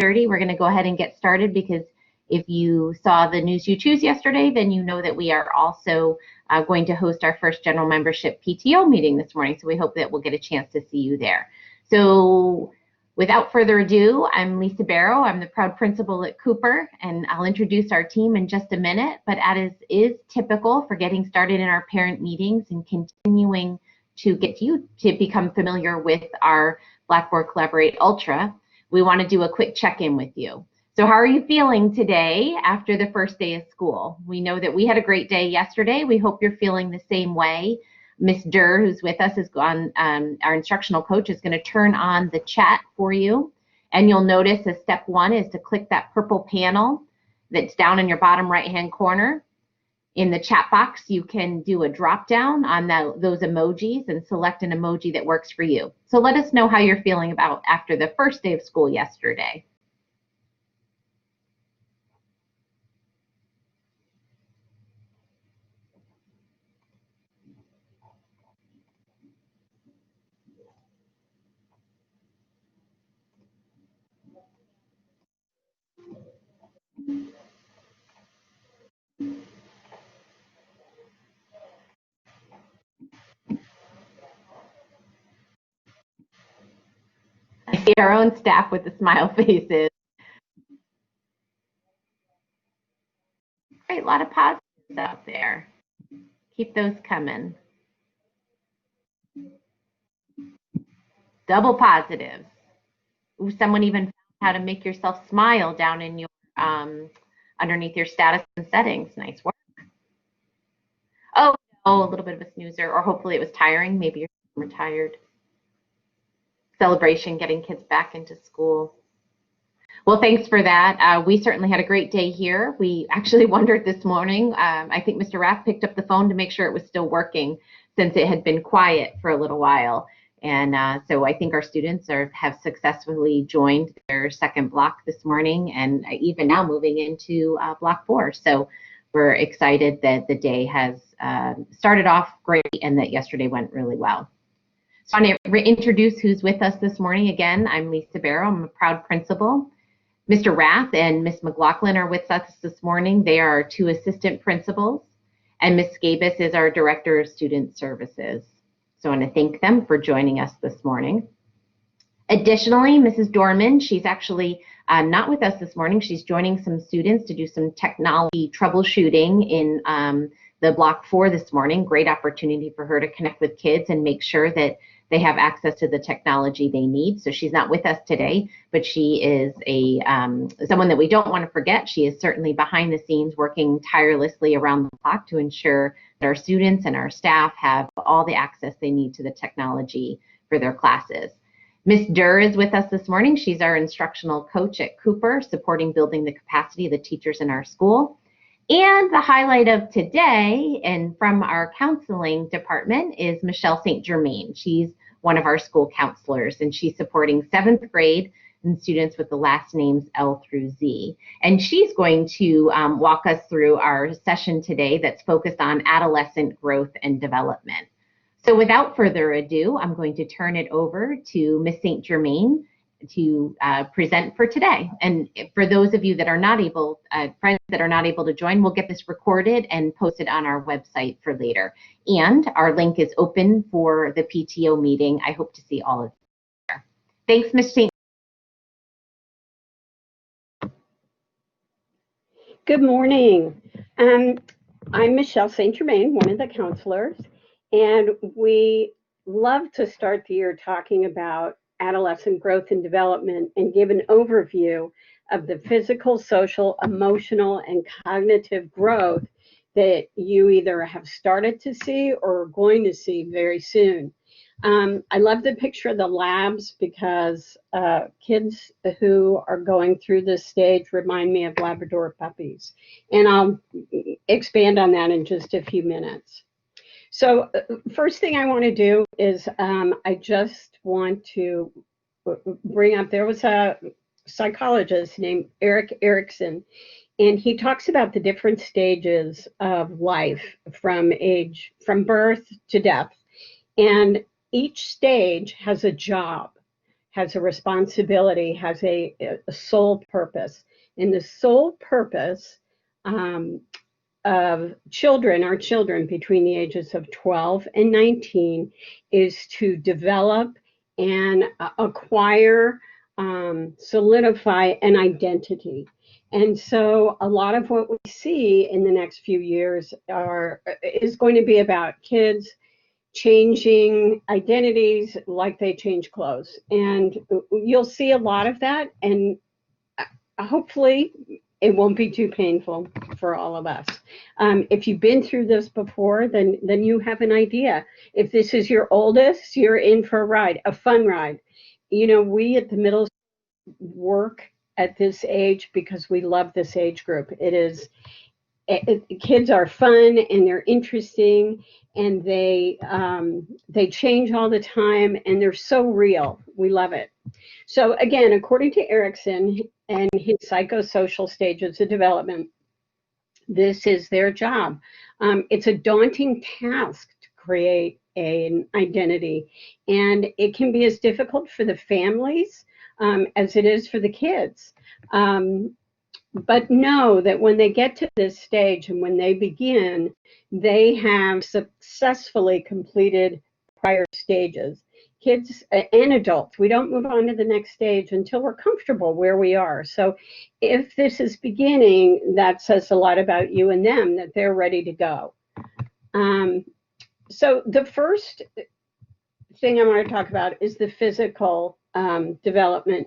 9:30. We're going to go ahead and get started because if you saw the News You Choose yesterday, then you know that we are also going to host our first general membership PTO meeting this morning. So we hope that we'll get a chance to see you there. So without further ado, I'm Lisa Barrow. I'm the proud principal at Cooper, and I'll introduce our team in just a minute. But as is typical for getting started in our parent meetings and continuing to get you to become familiar with our Blackboard Collaborate Ultra, we want to do a quick check-in with you. So how are you feeling today after the first day of school? We know that we had a great day yesterday. We hope you're feeling the same way. Miss Durr, who's with us, is gone. Our instructional coach is going to turn on the chat for you. And you'll notice that step one is to click that purple panel that's down in your bottom right-hand corner. In the chat box, you can do a drop down on those emojis and select an emoji that works for you. So let us know how you're feeling about after the first day of school yesterday. I see our own staff with the smile faces. Great, a lot of positives out there. Keep those coming. Double positives. Ooh, someone even found how to make yourself smile down in your underneath your status and settings. Nice work. Oh, a little bit of a snoozer, or hopefully it was tiring. Maybe you're retired. Celebration, getting kids back into school. Well, thanks for that. We certainly had a great day here. We actually wondered this morning, I think Mr. Rath picked up the phone to make sure it was still working since it had been quiet for a little while. And so I think our students have successfully joined their second block this morning, and even now moving into block 4. So we're excited that the day has started off great and that yesterday went really well. So I want to reintroduce who's with us this morning. Again, I'm Lisa Barrow. I'm a proud principal. Mr. Rath and Miss McLaughlin are with us this morning. They are our 2 assistant principals, and Miss Scabis is our director of student services. So I want to thank them for joining us this morning. Additionally, Mrs. Dorman, she's actually not with us this morning. She's joining some students to do some technology troubleshooting in the block 4 this morning. Great opportunity for her to connect with kids and make sure that they have access to the technology they need. So she's not with us today, but she is someone that we don't want to forget. She is certainly behind the scenes working tirelessly around the clock to ensure that our students and our staff have all the access they need to the technology for their classes. Miss Durr is with us this morning. She's our instructional coach at Cooper, supporting building the capacity of the teachers in our school. And the highlight of today, and from our counseling department, is Michelle St. Germain. She's one of our school counselors, and she's supporting 7th grade and students with the last names L through Z. And she's going to walk us through our session today that's focused on adolescent growth and development. So without further ado, I'm going to turn it over to Miss St. Germain to present for today. And for those of you that are not able, friends that are not able to join, we'll get this recorded and posted on our website for later. And our link is open for the PTO meeting. I hope to see all of you there. Thanks, Ms. St. Good morning. I'm Michelle St. Germain, one of the counselors, and we love to start the year talking about adolescent growth and development and give an overview of the physical, social, emotional, and cognitive growth that you either have started to see or are going to see very soon. I love the picture of the labs because kids who are going through this stage remind me of Labrador puppies. And I'll expand on that in just a few minutes. So first thing I want to do is I just want to bring up, there was a psychologist named Erik Erikson, and he talks about the different stages of life from birth to death. And each stage has a job, has a responsibility, has a sole purpose. And the sole purpose of children, our children between the ages of 12 and 19, is to develop and acquire, solidify an identity. And so a lot of what we see in the next few years is going to be about kids changing identities like they change clothes. And you'll see a lot of that. And hopefully it won't be too painful for all of us. If you've been through this before, then you have an idea. If this is your oldest, you're in for a ride, a fun ride. You know, we at the middle work at this age because we love this age group. Kids are fun and they're interesting, and they change all the time, and they're so real. We love it. So again, according to Erikson and his psychosocial stages of development, this is their job. It's a daunting task to create an identity, and it can be as difficult for the families as it is for the kids. But know that when they get to this stage and when they begin, they have successfully completed prior stages. Kids and adults, we don't move on to the next stage until we're comfortable where we are. So if this is beginning, that says a lot about you and them, that they're ready to go. So the first thing I want to talk about is the physical development.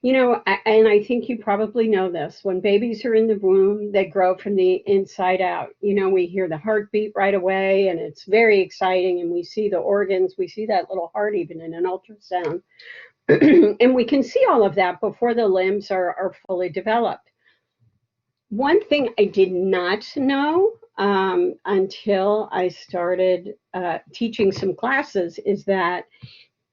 You know, and I think you probably know this, when babies are in the womb, they grow from the inside out. You know, we hear the heartbeat right away, and it's very exciting, and we see the organs, we see that little heart even in an ultrasound. And we can see all of that before the limbs are fully developed. One thing I did not know until I started teaching some classes is that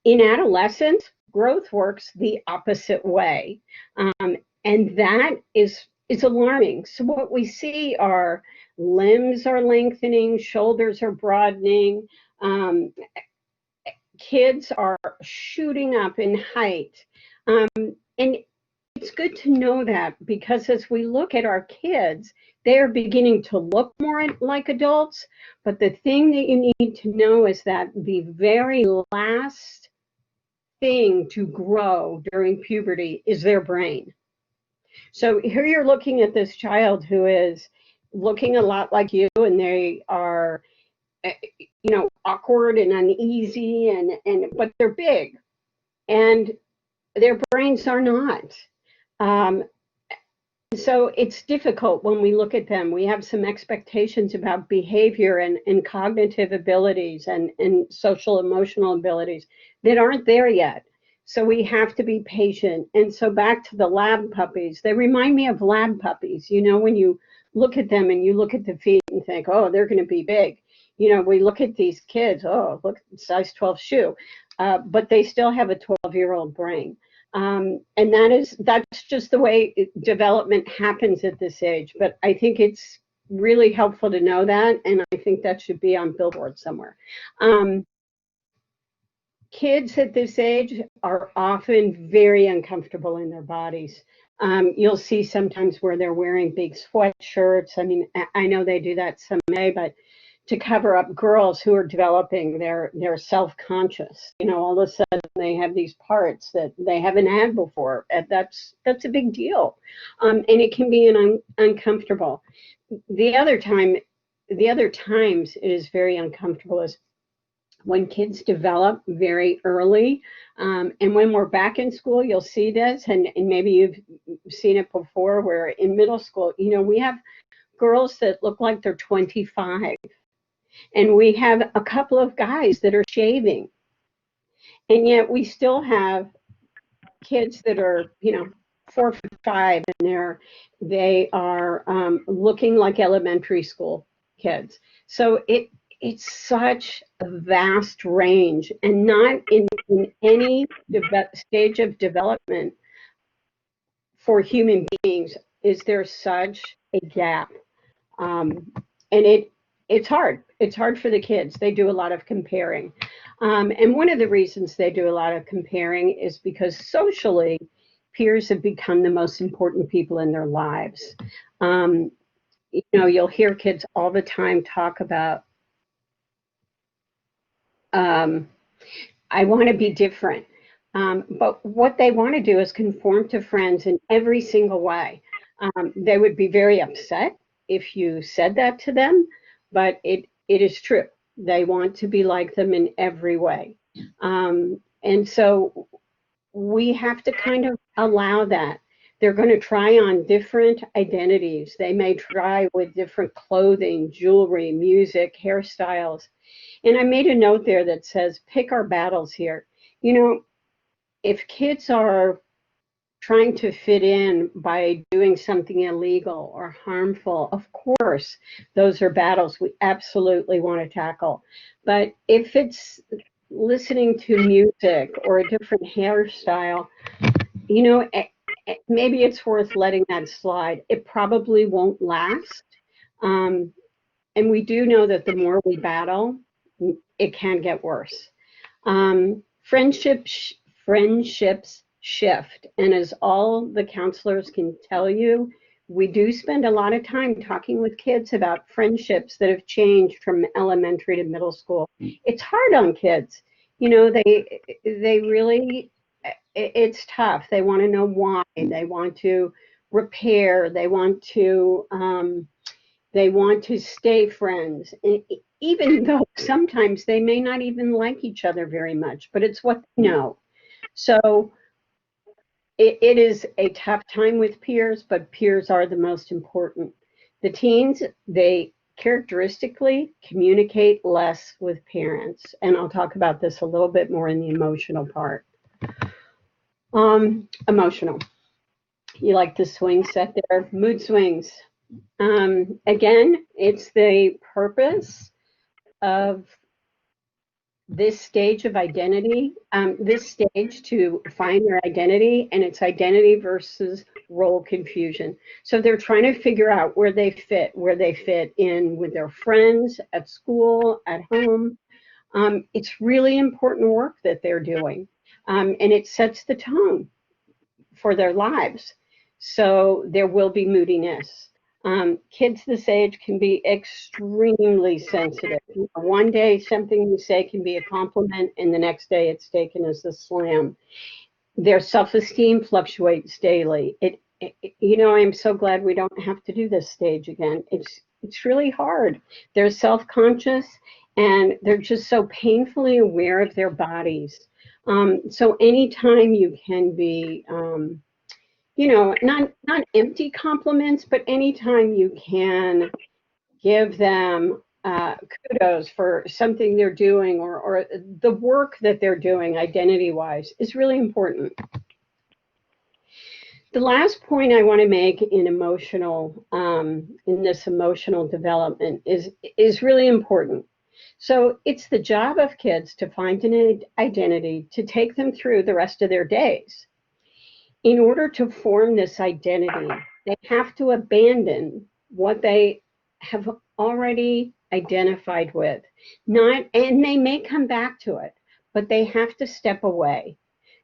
in adolescence, growth works the opposite way. And that is alarming. So what we see are limbs are lengthening, shoulders are broadening, kids are shooting up in height. And it's good to know that, because as we look at our kids, they are beginning to look more like adults. But the thing that you need to know is that the very last thing to grow during puberty is their brain. So here you're looking at this child who is looking a lot like you, and they are, you know, awkward and uneasy, but they're big, and their brains are not. So it's difficult when we look at them. We have some expectations about behavior and cognitive abilities and social emotional abilities that aren't there yet. So we have to be patient. And so back to the lab puppies, they remind me of lab puppies. You know, when you look at them and you look at the feet and think, oh, they're going to be big. You know, we look at these kids, oh, look, size 12 shoe, but they still have a 12-year-old brain. And that's just the way development happens at this age. But I think it's really helpful to know that, and I think that should be on billboards somewhere. Kids at this age are often very uncomfortable in their bodies. You'll see sometimes where they're wearing big sweatshirts. I mean, I know they do that some may, but to cover up girls who are developing, they're self-conscious. You know, all of a sudden they have these parts that they haven't had before. And that's a big deal, and it can be uncomfortable. The other times it is very uncomfortable is when kids develop very early, and when we're back in school, you'll see this, and maybe you've seen it before, where in middle school, you know, we have girls that look like they're 25. And we have a couple of guys that are shaving. And yet we still have kids that are, you know, 4 or 5, and they are looking like elementary school kids. So it's such a vast range, and not in any stage of development for human beings is there such a gap. And it's hard. It's hard for the kids. They do a lot of comparing. And one of the reasons they do a lot of comparing is because socially, peers have become the most important people in their lives. You'll hear kids all the time talk about, I want to be different. But what they want to do is conform to friends in every single way. They would be very upset if you said that to them, but it is true. They want to be like them in every way. And so we have to kind of allow that. They're going to try on different identities. They may try with different clothing, jewelry, music, hairstyles. And I made a note there that says, pick our battles here. If kids are trying to fit in by doing something illegal or harmful, of course, those are battles we absolutely want to tackle. But if it's listening to music or a different hairstyle, maybe it's worth letting that slide. It probably won't last. And we do know that the more we battle, it can get worse. Friendships shift. And as all the counselors can tell you, we do spend a lot of time talking with kids about friendships that have changed from elementary to middle school. It's hard on kids. They really, it's tough. They want to know why. They want to repair. They want to stay friends. Even though sometimes they may not even like each other very much, but it's what they know. So it is a tough time with peers, but peers are the most important. The teens, they characteristically communicate less with parents. And I'll talk about this a little bit more in the emotional part. Emotional. You like the swing set there? Mood swings. Again, it's the purpose of this stage of identity, this stage to find their identity, and it's identity versus role confusion. So they're trying to figure out where they fit in with their friends, at school, at home. It's really important work that they're doing, and it sets the tone for their lives. So there will be moodiness. Kids this age can be extremely sensitive. One day something you say can be a compliment, and the next day it's taken as a slam. Their self-esteem fluctuates daily. I'm so glad we don't have to do this stage again. It's really hard. They're self-conscious, and they're just so painfully aware of their bodies. So anytime you can be not empty compliments, but anytime you can give them kudos for something they're doing or the work that they're doing identity-wise is really important. The last point I want to make in this emotional development is really important. So it's the job of kids to find an identity to take them through the rest of their days. In order to form this identity, they have to abandon what they have already identified with. And they may come back to it, but they have to step away.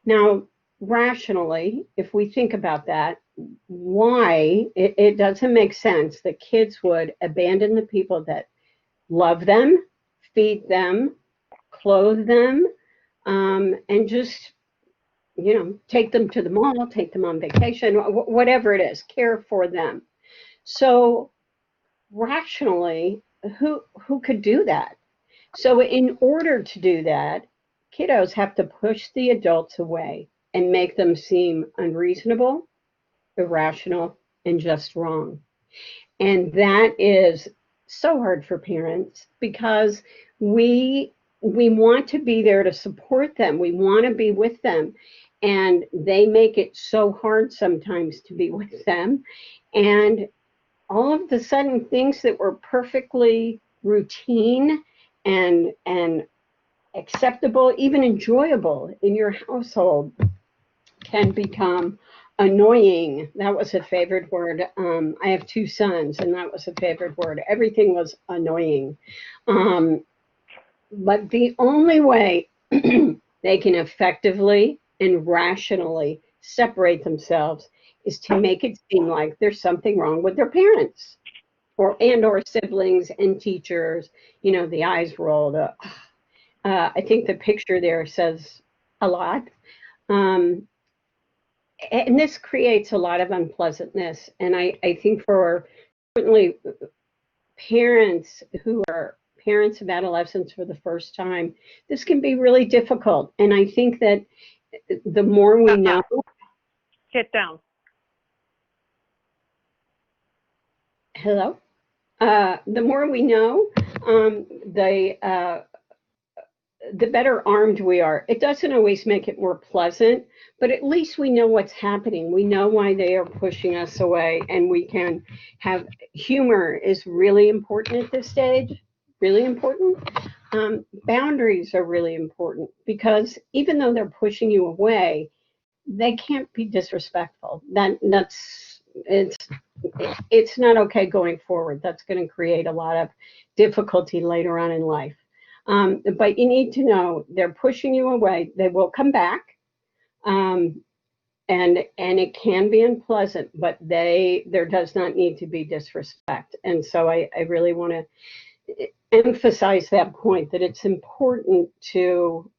Now, rationally, if we think about that, why it doesn't make sense that kids would abandon the people that love them, feed them, clothe them, and just take them to the mall, take them on vacation, whatever it is, care for them. So rationally, who could do that? So in order to do that, kiddos have to push the adults away and make them seem unreasonable, irrational, and just wrong. And that is so hard for parents because we want to be there to support them. We want to be with them. And they make it so hard sometimes to be with them. And all of a sudden, things that were perfectly routine and acceptable, even enjoyable in your household can become annoying. That was a favorite word. I have two sons, and that was a favorite word. Everything was annoying. But the only way they can effectively and rationally separate themselves is to make it seem like there's something wrong with their parents or siblings and teachers. You know, the eyes rolled up. I think the picture there says a lot. Um, and this creates a lot of unpleasantness. And I think for certainly parents who are parents of adolescents for the first time, this can be really difficult. And I think that the more we know, Sit down. hello, the more we know, the better armed we are. It doesn't always make it more pleasant, but at least we know what's happening. We know why they are pushing us away, and we can have humor is really important at this stage, really important. Boundaries are really important because even though they're pushing you away, they can't be disrespectful. That's it's not okay going forward. That's going to create a lot of difficulty later on in life. But you need to know they're pushing you away. They will come back, um, and it can be unpleasant. But there does not need to be disrespect. And so I really want to emphasize that point that it's important to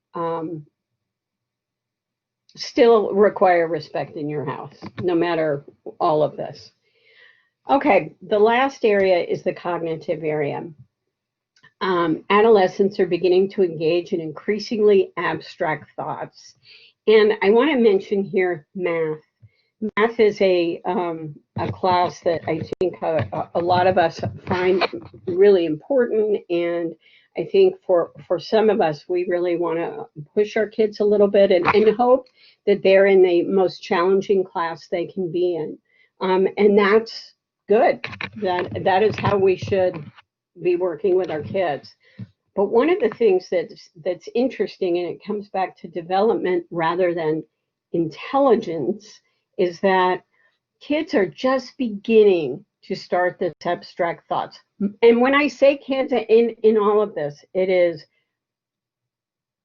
still require respect in your house, no matter all of this. Okay, the last area is the cognitive area. Adolescents are beginning to engage in increasingly abstract thoughts. And I want to mention here math. Math is a class that I think a lot of us find really important. And I think for some of us, we really want to push our kids a little bit and hope that they're in the most challenging class they can be in. And that's good. That is how we should be working with our kids. But one of the things that's interesting, and it comes back to development rather than intelligence, is that kids are just beginning to start this abstract thoughts. And when I say kids in all of this, it is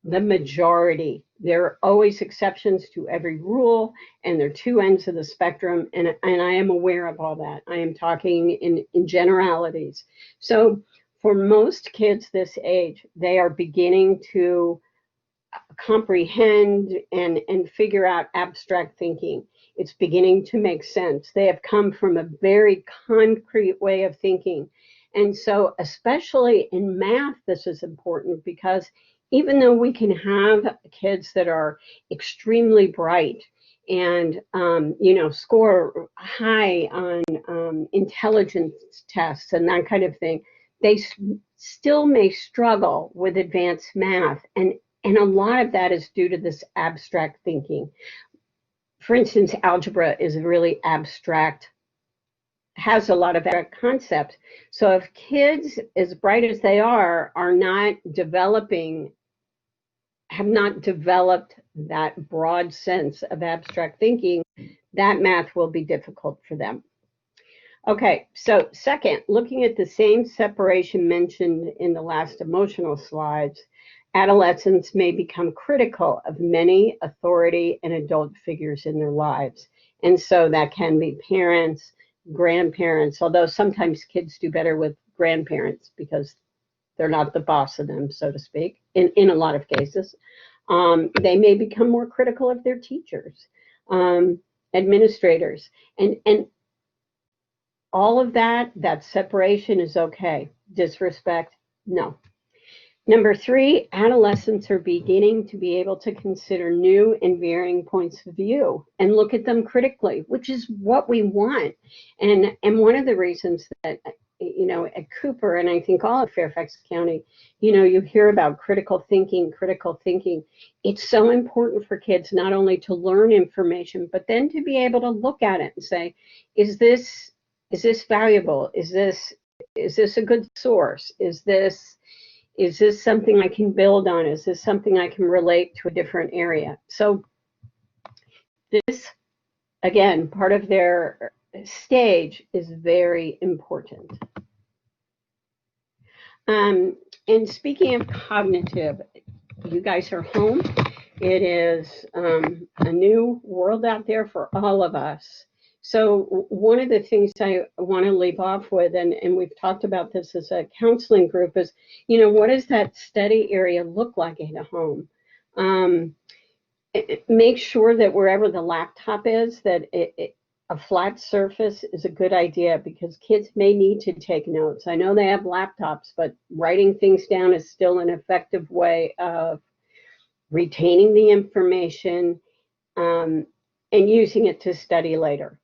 the majority. There are always exceptions to every rule, and there are two ends of the spectrum, and I am aware of all that. I am talking in generalities. So for most kids this age, they are beginning to comprehend and figure out abstract thinking. It's beginning to make sense. They have come from a very concrete way of thinking. And so, especially in math, this is important because even though we can have kids that are extremely bright and score high on intelligence tests and that kind of thing, they still may struggle with advanced math, and a lot of that is due to this abstract thinking. For instance, algebra is really abstract, has a lot of abstract concepts. So if kids, as bright as they are not developing, have not developed that broad sense of abstract thinking, that math will be difficult for them. Okay, so second, looking at the same separation mentioned in the last emotional slides, adolescents may become critical of many authority and adult figures in their lives. And so that can be parents, grandparents, although sometimes kids do better with grandparents because they're not the boss of them, so to speak, in a lot of cases. They may become more critical of their teachers, administrators, and all of that separation is okay. Disrespect, no. Number 3, adolescents are beginning to be able to consider new and varying points of view and look at them critically, which is what we want. And one of the reasons that, at Cooper, and I think all of Fairfax County, you hear about critical thinking. It's so important for kids not only to learn information, but then to be able to look at it and say, is this valuable? Is this a good source? Is this something I can build on? Is this something I can relate to a different area? So this, again, part of their stage is very important. And speaking of cognitive, you guys are home. It is a new world out there for all of us. So one of the things I want to leave off with, and we've talked about this as a counseling group, is, what does that study area look like at a home? Make sure that wherever the laptop is, that a flat surface is a good idea, because kids may need to take notes. I know they have laptops, but writing things down is still an effective way of retaining the information, and using it to study later.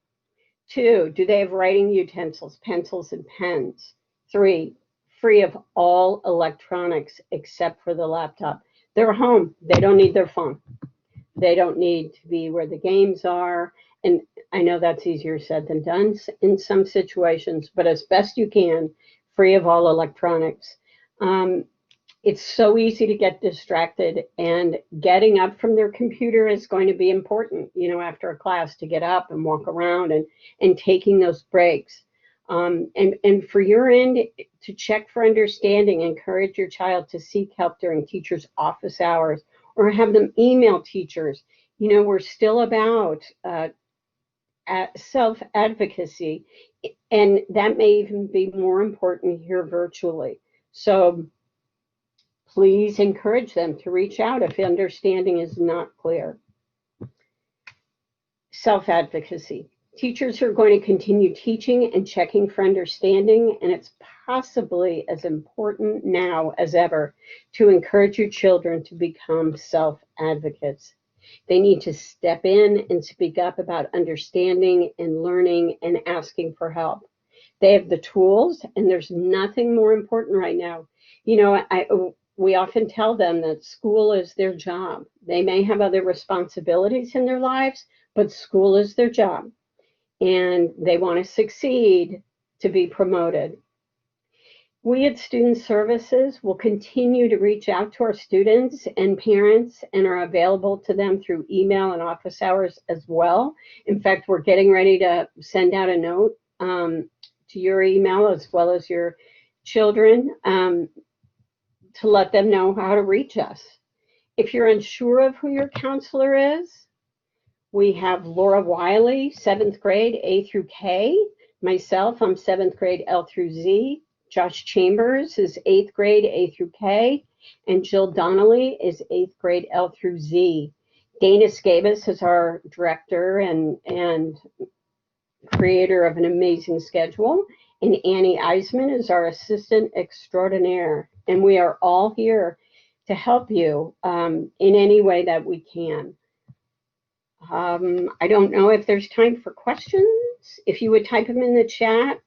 2, do they have writing utensils, pencils and pens? 3, free of all electronics except for the laptop. They're home. They don't need their phone. They don't need to be where the games are. And I know that's easier said than done in some situations, but as best you can, free of all electronics. It's so easy to get distracted, and getting up from their computer is going to be important, after a class, to get up and walk around and taking those breaks. And for your end, to check for understanding, encourage your child to seek help during teachers' office hours, or have them email teachers. We're still about self-advocacy, and that may even be more important here virtually. So please encourage them to reach out if understanding is not clear. Self-advocacy. Teachers are going to continue teaching and checking for understanding, and it's possibly as important now as ever to encourage your children to become self-advocates. They need to step in and speak up about understanding and learning and asking for help. They have the tools, and there's nothing more important right now. We often tell them that school is their job. They may have other responsibilities in their lives, but school is their job, and they want to succeed to be promoted. We at Student Services will continue to reach out to our students and parents, and are available to them through email and office hours as well. In fact, we're getting ready to send out a note to your email as well as your children, to let them know how to reach us. If you're unsure of who your counselor is, we have Laura Wiley, 7th grade A through K. Myself, I'm 7th grade L through Z. Josh Chambers is 8th grade A through K. And Jill Donnelly is 8th grade L through Z. Dana Scabas is our director and creator of an amazing schedule. And Annie Eisman is our assistant extraordinaire. And we are all here to help you in any way that we can. I don't know if there's time for questions. If you would type them in the chat,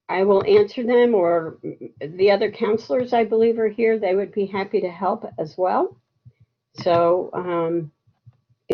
I will answer them, or the other counselors I believe are here. They would be happy to help as well. So